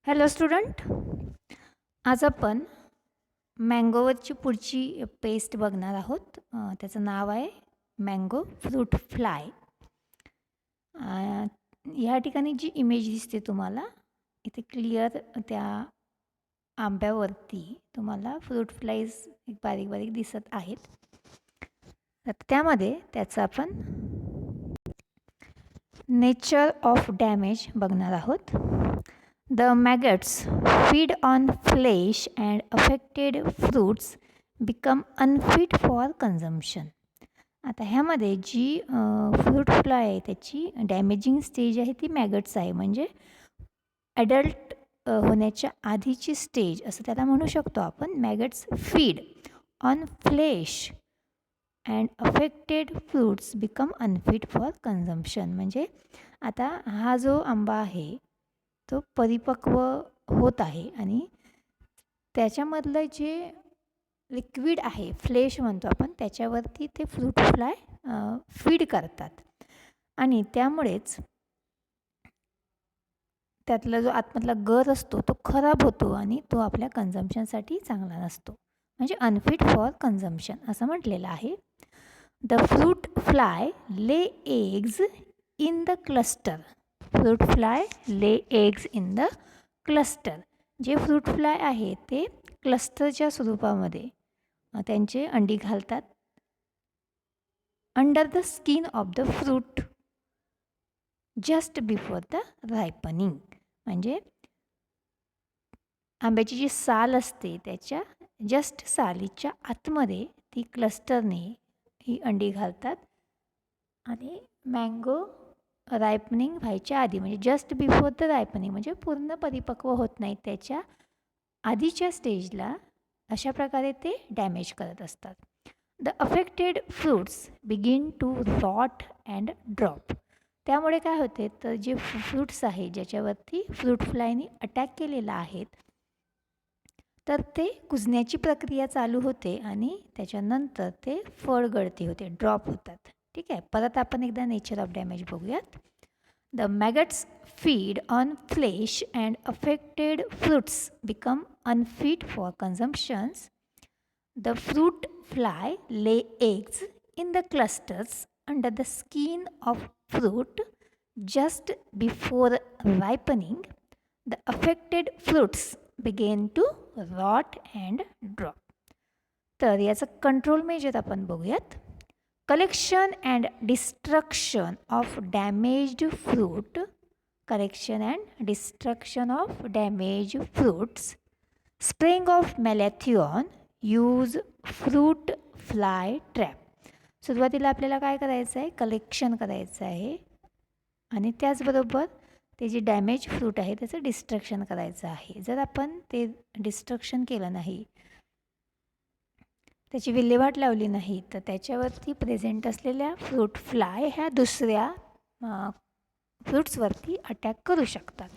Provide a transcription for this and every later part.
Hello student, आज आपण मँगोवरची पुढची पेस्ट बघणार आहोत. त्याचं नाव आहे मँगो फ्रूट फ्लाय. ह्या ठिकाणी जी इमेज दिसते तुम्हाला इथे क्लिअर त्या आंब्यावरती तुम्हाला फ्रूट फ्लाईज एक बारीक बारीक दिसत आहेत. तर त्यामध्ये त्याचं आपण नेचर ऑफ डॅमेज बघणार आहोत. The maggots feed on flesh and affected fruits become unfit for consumption. आता ह्यामध्ये जी फ्रूट फ्लाय आहे त्याची डॅमेजिंग स्टेज आहे ती मॅगट्स आहे, म्हणजे ॲडल्ट होण्याच्या आधीची स्टेज असं त्याला म्हणू शकतो आपण. Maggots feed on flesh and affected fruits become unfit for consumption. म्हणजे आता हा जो आंबा आहे तो परिपक्व होत आहे आणि त्याच्यामधलं जे लिक्विड आहे, फ्लेश म्हणतो आपण, त्याच्यावरती ते फ्रूट फ्लाय फीड करतात आणि त्यामुळेच त्यातला जो आतमधला गर असतो तो खराब होतो आणि तो आपल्या कन्झम्पशनसाठी चांगला नसतो, म्हणजे अनफिट फॉर कन्झम्पशन असं म्हटलेलं आहे. The fruit fly lay eggs in the cluster. Fruit fly lay eggs in the cluster. जे फ्रूट फ्लाय आहे ते क्लस्टरच्या स्वरूपामध्ये त्यांचे अंडी घालतात under the skin of the fruit just before the ripening. म्हणजे आंब्याची जी साल असते त्याच्या जस्ट सालीच्या आतमध्ये ती क्लस्टरने ही अंडी घालतात आणि मँगो रायपनिंग व्हायच्या आधी, म्हणजे जस्ट बिफोर द रायपनिंग, म्हणजे पूर्ण परिपक्व होत नाही त्याच्या आधीच्या स्टेजला अशा प्रकारे ते डॅमेज करत असतात. The affected fruits begin to rot and drop. त्यामुळे काय होते तर जे फ्रूट्स आहे ज्याच्यावरती फ्रूट फ्लायनी अटॅक केलेला आहेत तर ते कुजण्याची प्रक्रिया चालू होते आणि त्याच्यानंतर ते फळ गळती होते, ड्रॉप होतात. ठीक आहे, परत आपण एकदा नेचर ऑफ डॅमेज बघूयात. The maggots feed on flesh and affected fruits become unfit for consumptions. The fruit fly lay eggs in the clusters under the skin of fruit just before ripening. The affected fruits begin to rot and drop. तर याचं control measure आपण बघूयात. Collection and destruction of damaged fruit. Collection and destruction of damaged fruits. Spraying of malathion. Use fruit fly trap. सुरुवातीला आपल्याला काय करायचं आहे, collection करायचं आहे आणि त्याचबरोबर ते जे डॅमेज फ्रूट आहे त्याचं डिस्ट्रक्शन करायचं आहे. जर आपण ते डिस्ट्रक्शन केलं नाही, त्याची विल्हेवाट लावली नाही तर त्याच्यावरती प्रेझेंट असलेल्या फ्रूट फ्लाय ह्या दुसऱ्या फ्रूट्सवरती अटॅक करू शकतात.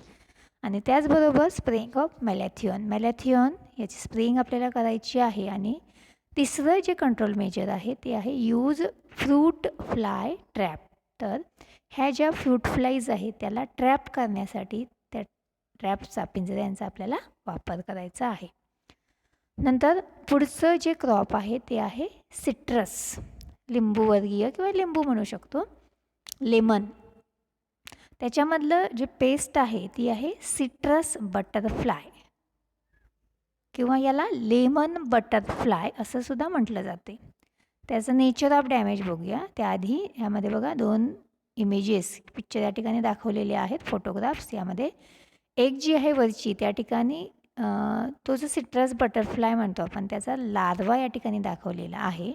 आणि त्याचबरोबर स्प्रेइंग ऑफ मॅलॅथिओन याची स्प्रेइंग आपल्याला करायची आहे. आणि तिसरं जे कंट्रोल मेजर आहे ते आहे यूज फ्रूट फ्लाय ट्रॅप. तर ह्या ज्या फ्रूट फ्लाईज आहेत त्याला ट्रॅप करण्यासाठी त्या ट्रॅपचा, पिंजऱ्यांचा आपल्याला वापर करायचा आहे. नंतर पुढचं जे क्रॉप आहे ते आहे सिट्रस, लिंबूवर्गीय किंवा लिंबू म्हणू शकतो, लेमन. त्याच्यामधलं जे पेस्ट आहे ती आहे सिट्रस बटरफ्लाय किंवा याला लेमन बटरफ्लाय असं सुद्धा म्हटलं जाते. त्याचं नेचर ऑफ डॅमेज बघूया. त्याआधी यामध्ये बघा दोन इमेजेस पिक्चर या ठिकाणी दाखवलेले आहेत, फोटोग्राफ्स. यामध्ये एक जी आहे वरची त्या ठिकाणी तो जो सिट्रस बटरफ्लाय म्हणतो आपण त्याचा लार्वा या ठिकाणी दाखवलेला आहे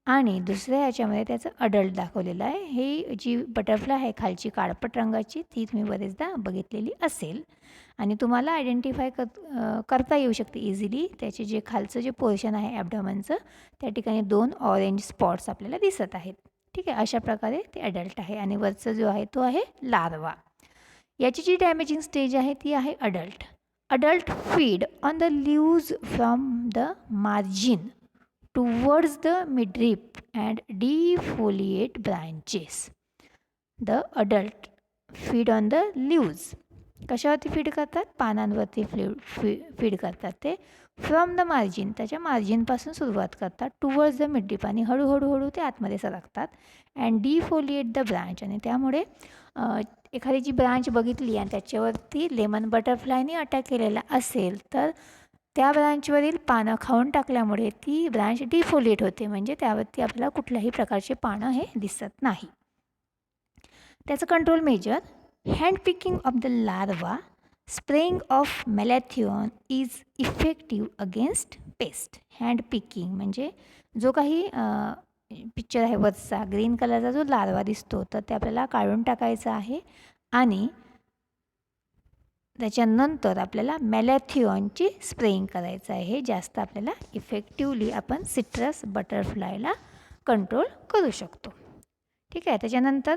आणि दुसऱ्या ह्याच्यामध्ये त्याचं अडल्ट दाखवलेलं आहे. ही जी बटरफ्लाय आहे खालची काळपट रंगाची ती तुम्ही बरेचदा बघितलेली असेल आणि तुम्हाला आयडेंटिफाय करता येऊ शकते इझिली. त्याचे जे खालचं जे पोर्शन आहे ॲबडॉमनचं त्या ठिकाणी दोन ऑरेंज स्पॉट्स आपल्याला दिसत आहेत. ठीक आहे, अशा प्रकारे ते अडल्ट आहे आणि वरचं जो आहे तो आहे लार्वा. याची जी डॅमेजिंग स्टेज आहे ती आहे adult. Adult feed on the leaves from the margin towards the midrib and defoliate branches. The adult feed on the leaves कशावरती फीड करतात? पानांवरती फीड करतात. ते फ्रॉम द मार्जिन, त्याच्या मार्जिनपासून सुरुवात करतात, टुवर्ड्स द मिड आणि हळूहळू ते आतमध्ये सरकतात. अँड डिफोलिएट द ब्रांच, आणि त्यामुळे एखादी जी ब्रांच बघितली आणि त्याच्यावरती लेमन बटरफ्लायनी अटॅक केलेला असेल तर त्या ब्रांचवरील पानं खाऊन टाकल्यामुळे ती ब्रांच डिफोलिएट होते, म्हणजे त्यावरती आपल्याला कुठल्याही प्रकारचे पानं हे दिसत नाही. त्याचं control measure, hand picking of the larva, spraying of malathion is effective against pest. Hand picking म्हणजे जो काही पिक्चर आहे वरचा ग्रीन कलरचा जो लार्वा दिसतो तर ते आपल्याला काढून टाकायचा आहे आणि त्याच्यानंतर आपल्याला मॅलॅथिओनची स्प्रेइंग करायचं आहे. हे जास्त आपल्याला इफेक्टिवली आपण सिट्रस बटरफ्लायला कंट्रोल करू शकतो. ठीक आहे. त्याच्यानंतर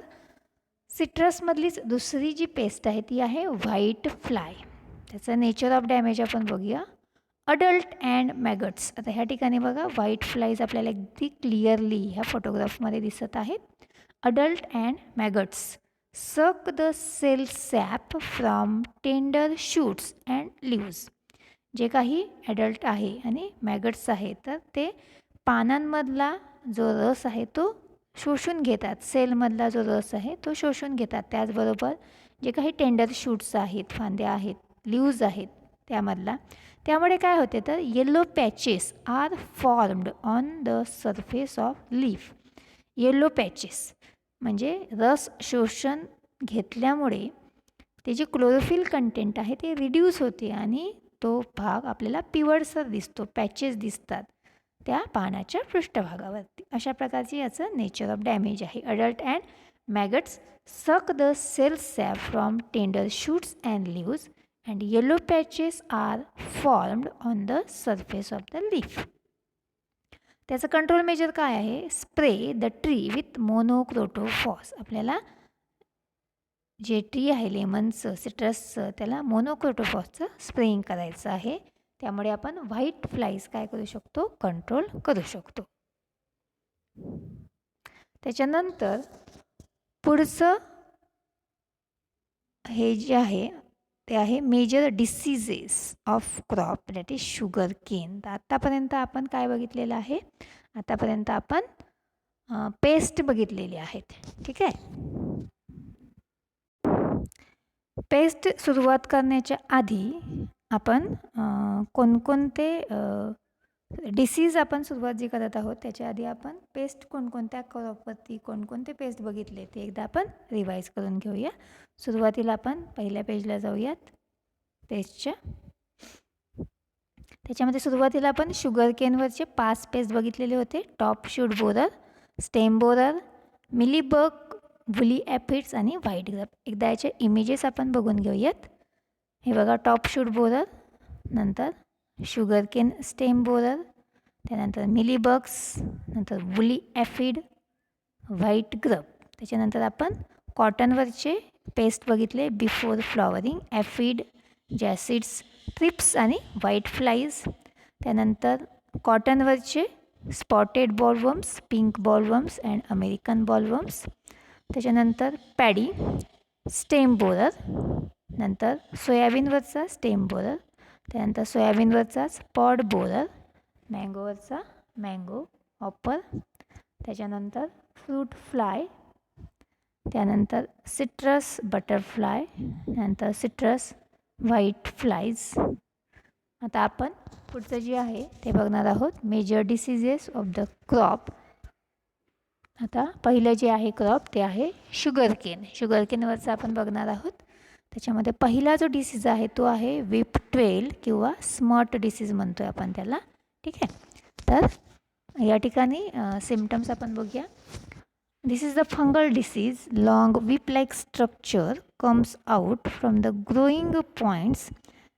सिट्रसमधलीच दुसरी जी पेस्ट आहे ती आहे व्हाईट फ्लाय. त्याचं नेचर ऑफ डॅमेज आपण बघूया. Adult and maggots. आता ह्या ठिकाणी बघा व्हाईट फ्लाईज आपल्याला अगदी क्लिअरली ह्या फोटोग्राफमध्ये दिसत आहेत. Adult and maggots suck the cell sap from tender shoots and leaves. जे काही ॲडल्ट आहे आणि मॅगट्स आहे तर ते पानांमधला जो रस आहे तो शोषून घेतात. सेलमधला जो रस आहे तो शोषून घेतात. त्याचबरोबर जे काही टेंडर शूट्स आहेत, फांद्या आहेत, लिव्ज आहेत त्यामधला, त्यामुळे काय होते तर yellow patches are formed on the surface of leaf. Yellow patches म्हणजे रस शोषण घेतल्यामुळे ते जे क्लोरोफिल कंटेंट आहे ते रिड्यूस होते आणि तो भाग आपल्याला पिवळसर दिसतो, पॅचेस दिसतात त्या पानाच्या पृष्ठभागावरती. अशा प्रकारची याचं नेचर ऑफ डॅमेज आहे. Adult and maggots suck the cell sap from tender shoots and leaves and yellow patches are formed on the surface of the leaf. त्याचं कंट्रोल मेजर काय आहे? Spray the tree with monocrotophos. आपल्याला जे tree आहे लेमनचं, सिट्रसचं, त्याला मोनोक्रोटोफॉसचं spraying करायचं आहे. त्यामुळे आपण व्हाईट फ्लाईज काय करू शकतो? कंट्रोल करू शकतो. त्याच्यानंतर पुढचं हे जे आहे ते आहे major diseases of crop, that is sugar cane. तर आत्तापर्यंत आपण काय बघितलेलं आहे? आतापर्यंत आपण पेस्ट बघितलेली आहेत. ठीक आहे. पेस्ट सुरुवात करण्याच्या आधी आपण कोणकोणते डिसीज आपण सुरुवात जी करत आहोत त्याच्या आधी आपण पेस्ट कोणकोणत्या क्रॉपवरती कोणकोणते पेस्ट बघितले ते एकदा आपण रिवाईज करून घेऊया. सुरुवातीला आपण पहिल्या पेजला जाऊयात पेस्टच्या. त्याच्यामध्ये सुरुवातीला आपण शुगर केनवरचे 5 पेस्ट बघितलेले होते. Top shoot borer, stem borer, mealybug, woolly aphids आणि व्हाईट ग्रब. एकदा याचे इमेजेस आपण बघून घेऊयात. हे बघा टॉप शूट बोरर, नंतर शुगर केन स्टेम बोरर, त्यानंतर मिलीबग्स, नंतर वुली ॲफिड, व्हाईट ग्रब. त्याच्यानंतर आपण कॉटनवरचे पेस्ट बघितले बिफोर फ्लॉवरिंग, ॲफिड, जॅसिड्स, ट्रिप्स आणि व्हाईट फ्लाईज. त्यानंतर कॉटनवरचे spotted bollworms, pink bollworms and American bollworms. त्याच्यानंतर पॅडी, स्टेम बोरर, नंतर सोयाबीनवरचा स्टेम बोरर, त्यानंतर सोयाबीनवरचाच पॉड बोरर, मँगोवरचा मँगो हॉपर, त्याच्यानंतर फ्रूट फ्लाय, त्यानंतर सिट्रस बटरफ्लाय, नंतर सिट्रस व्हाईट फ्लाईज. आता आपण पुढचं जे आहे ते बघणार आहोत major diseases of the crop. आता पहिलं जे आहे क्रॉप ते आहे शुगर केन. शुगर केनवरचं आपण बघणार आहोत. त्याच्यामध्ये पहिला जो डिसीज आहे तो आहे विप ट्वेल किंवा स्मॉट डिसीज म्हणतो आहे आपण त्याला. ठीक आहे. तर या ठिकाणी सिम्पटम्स आपण बघूया. This is the fungal disease. Long whip-like structure comes out from the growing points.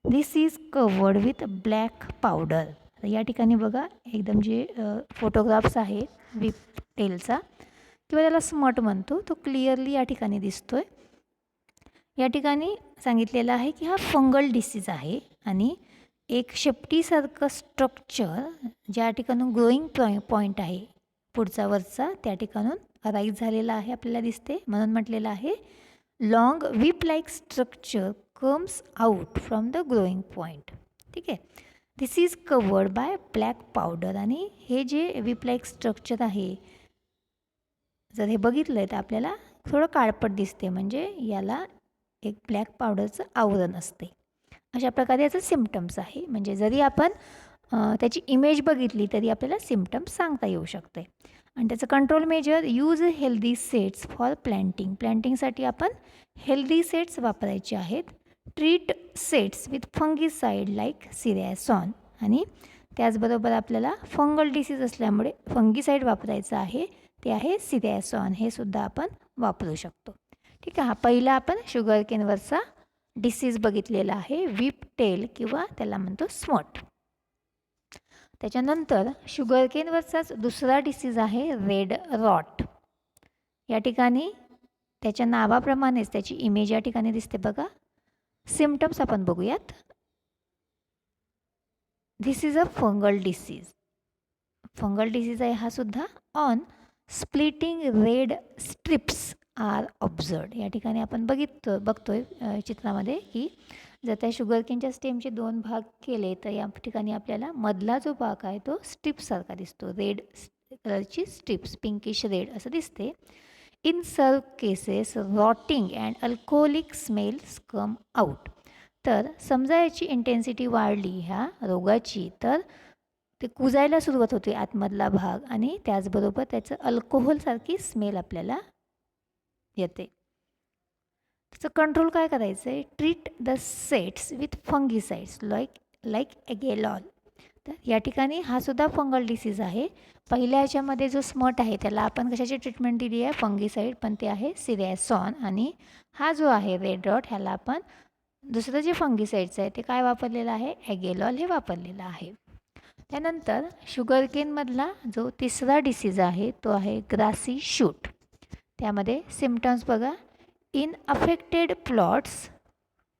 This is covered with black powder. या ठिकाणी बघा एकदम जे फोटोग्राफ्स आहेत विप टेलचा किंवा त्याला स्मॉट म्हणतो तो क्लिअरली या ठिकाणी दिसतोय. या ठिकाणी सांगितलेलं आहे की हा फंगल डिसीज आहे आणि एक शेपटीसारखं स्ट्रक्चर ज्या ठिकाणी ग्रोईंग पॉईंट आहे पुढचा वरचा त्या ठिकाणून राईज झालेला आहे आपल्याला दिसते, म्हणून म्हटलेलं आहे long whip like structure comes out from the growing point. ठीक आहे. This is covered by black powder. आणि हे जे व्हीप लाईक स्ट्रक्चर आहे, जर हे बघितलं तर आपल्याला थोडं काळपट दिसते, म्हणजे याला एक ब्लॅक पावडरचं आवरण असते. अशा प्रकारे याचं सिम्पटम्स आहे. म्हणजे जरी आपण त्याची इमेज बघितली तरी आपल्याला सिम्पटम्स सांगता येऊ शकते. आणि त्याचं control measure, use healthy sets for planting. प्लॅन्टिंगसाठी आपण हेल्दी सेट्स वापरायचे आहेत. Treat sets with fungicide like Ceresan. आणि त्याचबरोबर आपल्याला फंगल डिसीज असल्यामुळे फंगीसाईड वापरायचं आहे, ते आहे सिरॅसॉन. हे सुद्धा आपण वापरू शकतो. ठीक आहे. हा पहिला आपण शुगरकेनवरचा डिसीज बघितलेला आहे, व्हीप टेल किंवा त्याला म्हणतो स्मट. त्याच्यानंतर शुगरकेनवरचाच दुसरा डिसीज आहे रेड रॉट. या ठिकाणी त्याच्या नावाप्रमाणेच त्याची इमेज या ठिकाणी दिसते बघा. सिम्पटम्स आपण बघूयात. This is a fungal disease. Fungal disease आहे हा सुद्धा. On splitting red stripes are observed. या ठिकाणी आपण बघतोय चित्रामध्ये की जर त्या शुगरकेनच्या स्टेमचे 2 भाग केले तर या ठिकाणी आपल्याला मधला जो भाग आहे तो स्ट्रिप्ससारखा दिसतो. रेड कलरची स्ट्रिप्स, पिंकिश रेड असं दिसते. इन सर्व cases rotting and alcoholic smells come out. तर समजा याची इंटेन्सिटी वाढली ह्या रोगाची तर ते कुजायला सुरुवात होते आतमधला भाग, आणि त्याचबरोबर त्याचं अल्कोहोलसारखी स्मेल आपल्याला येते. त्याचं कंट्रोल काय करायचं आहे? Treat the sets with fungicides like Agallol. तर या ठिकाणी हा सुद्धा फंगल डिसीज आहे. पहिल्या ह्याच्यामध्ये जो स्मट आहे त्याला आपण कशाची ट्रीटमेंट दिली आहे? फंगीसाईड, पण ते आहे सिरॅसॉन. आणि हा जो आहे रेड रॉट, ह्याला आपण दुसरं जे फंगीसाईडचं आहे ते काय वापरलेलं आहे? ॲगेलॉल हे वापरलेलं आहे. त्यानंतर शुगरकेनमधला जो तिसरा डिसीज आहे तो आहे ग्रासी शूट. त्यामध्ये सिम्पटम्स बघा. In affected plots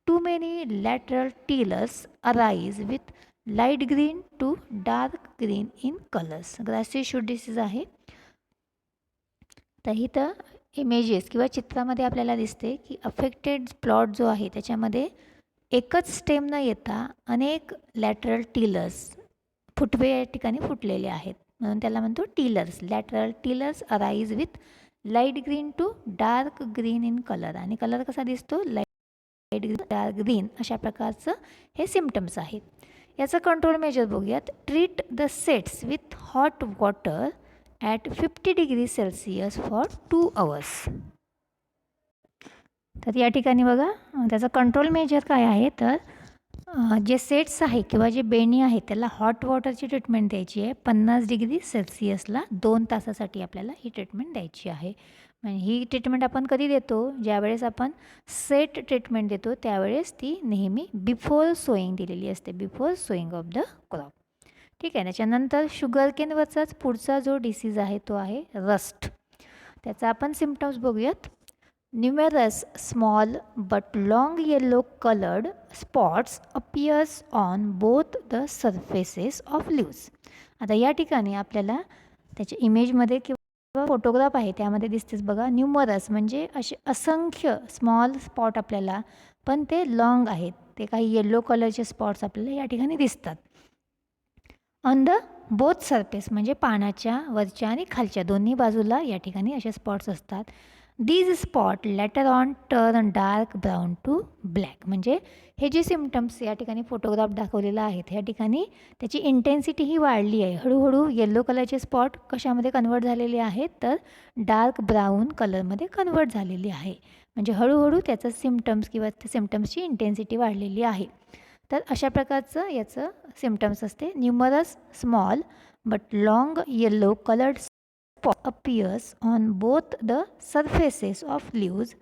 too many lateral tillers arise with light green to dark green in colours. Grassy shoot disease आहे. तर इथं इमेजेस किंवा चित्रामध्ये आपल्याला दिसते की अफेक्टेड प्लॉट जो आहे त्याच्यामध्ये एकच स्टेम न येता अनेक लॅटरल टीलर्स, फुटवे या ठिकाणी फुटलेले आहेत, म्हणून त्याला म्हणतो tillers. Lateral tillers arise with light green to dark green in colour. आणि कलर कसा दिसतो? लाईट ग्रीन, डार्क ग्रीन, अशा प्रकारचं हे सिम्पटम्स आहेत. याचं कंट्रोल मेजर बघूयात. Treat the sets with hot water at 50 degree Celsius for 2 hours. तर या ठिकाणी बघा त्याचं कंट्रोल मेजर काय आहे? तर जे सेट्स आहे किंवा जे बेणी आहे त्याला हॉट वॉटरची ट्रीटमेंट द्यायची आहे. 50 डिग्री सेल्सिअसला 2 तासासाठी आपल्याला ही ट्रीटमेंट द्यायची आहे. म्हणजे ही ट्रीटमेंट आपण कधी देतो? ज्यावेळेस आपण सेट ट्रीटमेंट देतो त्यावेळेस ती नेहमी बिफोर सोईंग दिलेली असते, before sowing of the crop. ठीक आहे. त्याच्यानंतर शुगरकेनवरचाच पुढचा जो डिसीज आहे तो आहे रस्ट. त्याचा आपण सिम्पटम्स बघूयात. Numerous small but long yellow colored spots appears on both the surfaces of leaves. आता या ठिकाणी आपल्याला त्याच्या इमेजमध्ये किंवा फोटोग्राफ आहे त्यामध्ये दिसतेच बघा. न्यूमरस म्हणजे असे असंख्य स्मॉल स्पॉट आपल्याला, पण ते लॉंग आहेत. ते काही येल्लो कलरचे स्पॉट्स आपल्याला या ठिकाणी दिसतात. ऑन द बोथ सरफेस म्हणजे पानाच्या वरच्या आणि खालच्या दोन्ही बाजूला या ठिकाणी असे स्पॉट्स असतात. These spot later on turn dark brown to black. म्हणजे हे जे सिम्पटम्स या ठिकाणी फोटोग्राफ दाखवलेला आहे ह्या ठिकाणी त्याची इंटेन्सिटी ही वाढली आहे. हळूहळू येल्लो कलरचे स्पॉट कशामध्ये कन्वर्ट झालेले आहेत? तर डार्क ब्राऊन कलरमध्ये कन्वर्ट झालेली आहे. म्हणजे हळूहळू त्याचं सिम्पटम्स किंवा त्या सिम्पटम्सची इंटेन्सिटी वाढलेली आहे. तर अशा प्रकारचं याचं सिम्पटम्स असते. Numerous small but long yellow coloured spot appears on both the surfaces of leaves.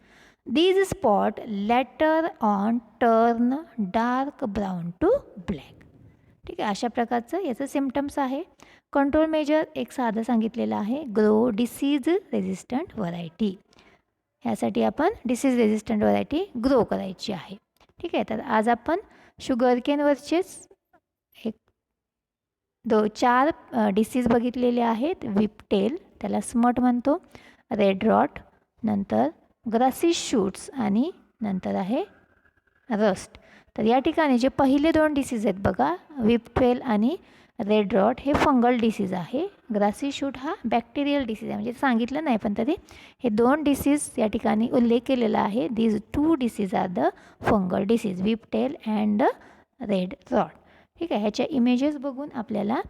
These spot later on turn dark brown to black. ठीक आहे. अशा प्रकारचं याचं सिम्पटम्स आहे. कंट्रोल मेजर एक साधं सांगितलेलं आहे. Grow disease resistant variety. ह्यासाठी आपण डिसीज रेजिस्टंट व्हरायटी ग्रो करायची आहे. ठीक आहे. तर आज आपण शुगरकेनवरचेच 4 डिसीज बघितलेले आहेत. व्हीप टेल, त्याला स्मट म्हणतो, रेड रॉट, नंतर ग्रासी शूट्स आणि नंतर आहे रस्ट. तर या ठिकाणी जे पहिले 2 डिसीज आहेत बघा, व्हिपटेल आणि रेड रॉट, हे फंगल डिसीज आहे. ग्रासी शूट हा बॅक्टेरियल डिसीज आहे, म्हणजे सांगितलं नाही पण तरी हे 2 डिसीज या ठिकाणी उल्लेख केलेला आहे. These 2 disease are the fungal disease, whiptail and red rot. ठीक आहे, ह्याच्या इमेजेस बघून आपल्याला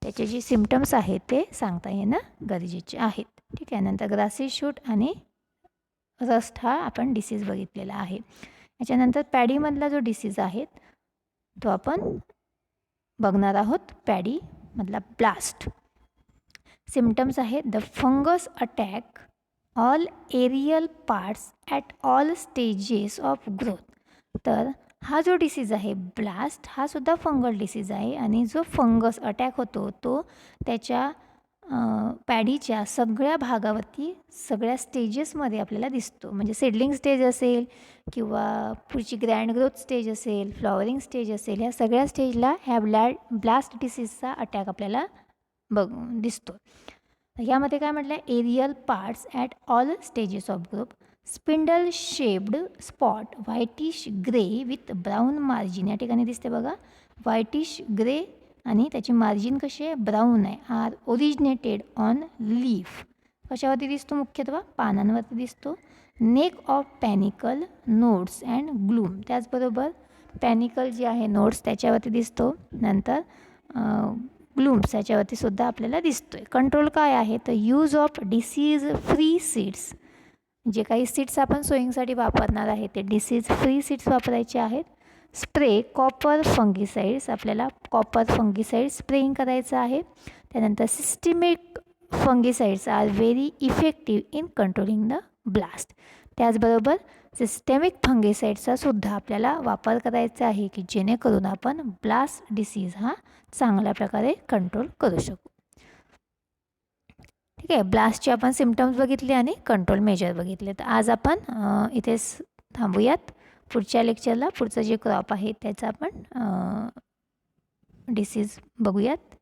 त्याचे जे सिम्पटम्स आहेत ते सांगता येणं गरजेचे आहेत. ठीक आहे, नंतर ग्रासी शूट आणि रस्ट हा आपण डिसीज बघितलेला आहे. याच्यानंतर पॅडीमधला जो डिसीज आहे तो आपण बघणार आहोत. पॅडीमधला ब्लास्ट. सिम्पटम्स आहेत the fungus attack all aerial parts at all stages of growth. तर हा जो डिसीज आहे ब्लास्ट, हा सुद्धा फंगल डिसीज आहे आणि जो फंगस अटॅक होतो तो त्याच्या पॅडीच्या सगळ्या भागावरती सगळ्या स्टेजेसमध्ये आपल्याला दिसतो. म्हणजे सीडलिंग स्टेज असेल किंवा पुढची ग्रँड ग्रोथ स्टेज असेल, फ्लॉवरिंग स्टेज असेल, ह्या सगळ्या स्टेजला ह्या ब्लास्ट डिसीजचा अटॅक आपल्याला दिसतो. ह्यामध्ये काय म्हटलं आहे, aerial parts at all stages of growth, spindle shaped spot whitish grey with brown margin. या ठिकाणी दिसते बघा, व्हाईटिश ग्रे आणि त्याची मार्जिन कशी आहे, ब्राऊन आहे. Are originated on leaf. कशावरती दिसतो, मुख्यत्वे पानांवरती दिसतो. Neck of panicle, nodes and glume. त्याचबरोबर पॅनिकल जे आहे नोड्स त्याच्यावरती दिसतो. नंतर ग्लूम्स याच्यावरती सुद्धा आपल्याला दिसतोय. कंट्रोल काय आहे तर use of disease free seeds. जे काही सीड्स आपण सोईंगसाठी वापरणार आहे ते डिसीज फ्री सीड्स वापरायचे आहेत. स्प्रे कॉपर फंगिसाइड्स, आपल्याला कॉपर फंगिसाइड स्प्रेइंग करायचं आहे. त्यानंतर systemic fungicides are very effective in controlling the blast. त्याचबरोबर सिस्टेमिक फंगिसाइड्सचा सुद्धा आपल्याला वापर करायचा आहे की जेणेकरून आपण ब्लास्ट डिसीज हा चांगल्या प्रकारे कंट्रोल करू शकू. ठीक आहे, ब्लास्टचे आपण सिम्पटम्स बघितले आणि कंट्रोल मेजर बघितले. तर आज आपण इथेच थांबूयात. पुढच्या लेक्चरला पुढचं जे क्रॉप आहे त्याचं आपण डिसीज बघूयात.